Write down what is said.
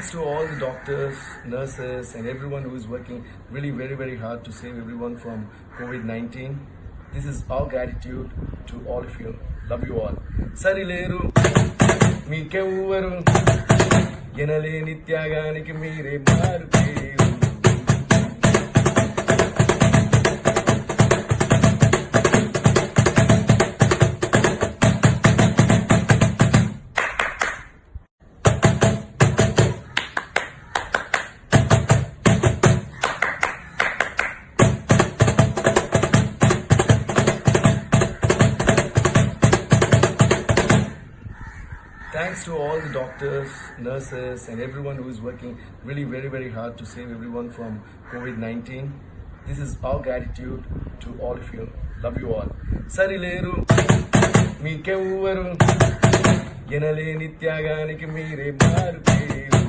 Thanks to all the doctors, nurses, and everyone who is working really very, very hard to save everyone from COVID-19. This is our gratitude to all of you. Love you all. Sarileru, మీకెవ్వరు ఎనలేని త్యాగానికి మీరే మారుపేరు. Thanks to all the doctors, nurses, and everyone who is working really very, very hard to save everyone from COVID-19. This is our gratitude to all of you. Love you all. Sarileru, మీకెవ్వరు ఎనలేని త్యాగానికి మీరే మారుపేరు.